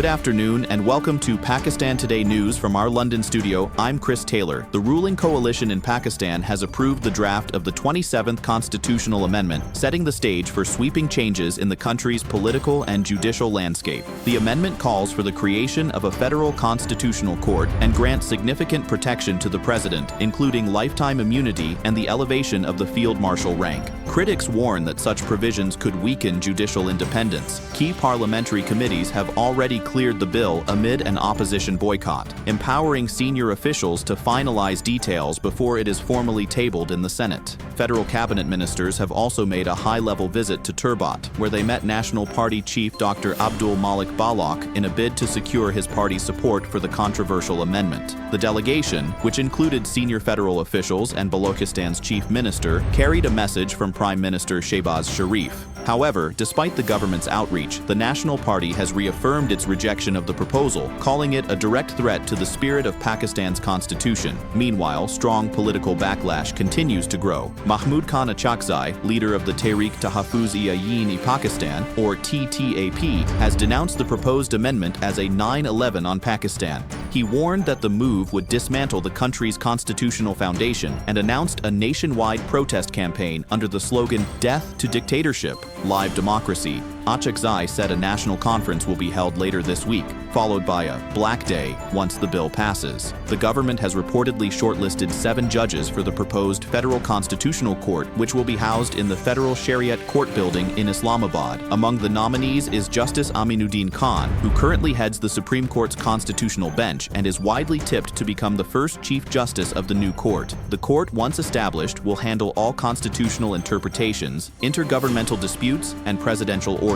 Good afternoon and welcome to Pakistan Today News from our London studio. I'm Chris Taylor. The ruling coalition in Pakistan has approved the draft of the 27th constitutional amendment, setting the stage for sweeping changes in the country's political and judicial landscape. The amendment calls for the creation of a federal constitutional court and grants significant protection to the president, including lifetime immunity and the elevation of the field marshal rank. Critics warn that such provisions could weaken judicial independence. Key parliamentary committees have already cleared the bill amid an opposition boycott, empowering senior officials to finalize details before it is formally tabled in the Senate. Federal cabinet ministers have also made a high-level visit to Turbat, where they met National Party chief Dr. Abdul Malik Balak in a bid to secure his party's support for the controversial amendment. The delegation, which included senior federal officials and Balochistan's chief minister, carried a message from Prime Minister Shehbaz Sharif. However, despite the government's outreach, the National Party has reaffirmed its rejection of the proposal, calling it a direct threat to the spirit of Pakistan's constitution. Meanwhile, strong political backlash continues to grow. Mahmood Khan Achakzai, leader of the Tehreek Tahaffuz-e-Ain-e Pakistan, or TTAP, has denounced the proposed amendment as a 9/11 on Pakistan. He warned that the move would dismantle the country's constitutional foundation and announced a nationwide protest campaign under the slogan, "Death to Dictatorship, Live Democracy." Achakzai said a national conference will be held later this week, followed by a Black Day once the bill passes. The government has reportedly shortlisted 7 judges for the proposed Federal Constitutional Court, which will be housed in the Federal Shariat Court building in Islamabad. Among the nominees is Justice Aminuddin Khan, who currently heads the Supreme Court's constitutional bench and is widely tipped to become the first Chief Justice of the new court. The court, once established, will handle all constitutional interpretations, intergovernmental disputes, and presidential orders.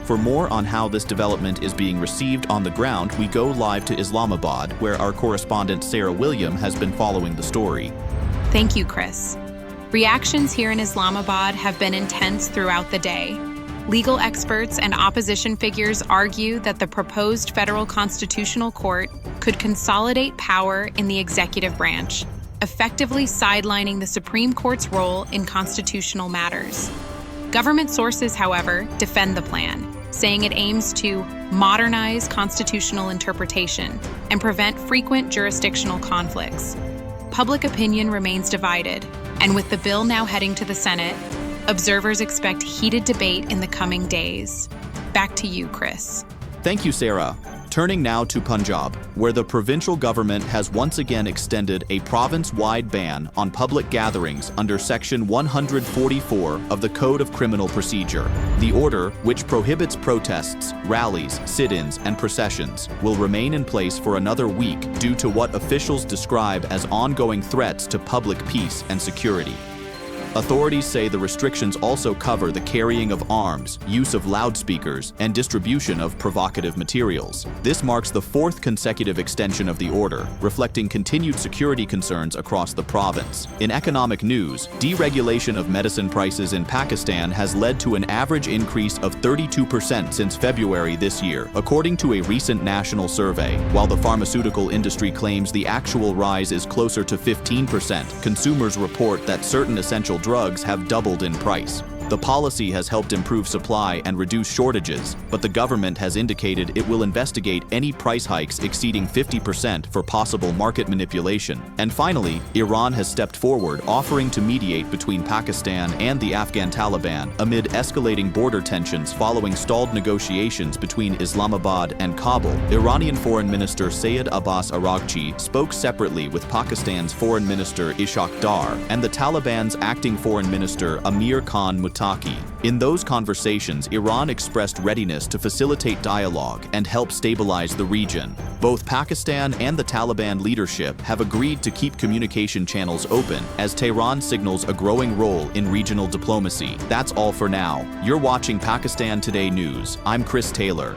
For more on how this development is being received on the ground, we go live to Islamabad, where our correspondent Sarah William has been following the story. Thank you, Chris. Reactions here in Islamabad have been intense throughout the day. Legal experts and opposition figures argue that the proposed federal constitutional court could consolidate power in the executive branch, effectively sidelining the Supreme Court's role in constitutional matters. Government sources, however, defend the plan, saying it aims to modernize constitutional interpretation and prevent frequent jurisdictional conflicts. Public opinion remains divided, and with the bill now heading to the Senate, observers expect heated debate in the coming days. Back to you, Chris. Thank you, Sarah. Turning now to Punjab, where the provincial government has once again extended a province-wide ban on public gatherings under Section 144 of the Code of Criminal Procedure. The order, which prohibits protests, rallies, sit-ins, and processions, will remain in place for another week due to what officials describe as ongoing threats to public peace and security. Authorities say the restrictions also cover the carrying of arms, use of loudspeakers, and distribution of provocative materials. This marks the 4th consecutive extension of the order, reflecting continued security concerns across the province. In economic news, deregulation of medicine prices in Pakistan has led to an average increase of 32% since February this year, according to a recent national survey. While the pharmaceutical industry claims the actual rise is closer to 15%, consumers report that certain essential drugs have doubled in price. The policy has helped improve supply and reduce shortages, but the government has indicated it will investigate any price hikes exceeding 50% for possible market manipulation. And finally, Iran has stepped forward, offering to mediate between Pakistan and the Afghan Taliban amid escalating border tensions following stalled negotiations between Islamabad and Kabul. Iranian Foreign Minister Sayed Abbas Araghchi spoke separately with Pakistan's Foreign Minister Ishaq Dar and the Taliban's acting Foreign Minister Amir Khan Muttaqi. In those conversations, Iran expressed readiness to facilitate dialogue and help stabilize the region. Both Pakistan and the Taliban leadership have agreed to keep communication channels open as Tehran signals a growing role in regional diplomacy. That's all for now. You're watching Pakistan Today News. I'm Chris Taylor.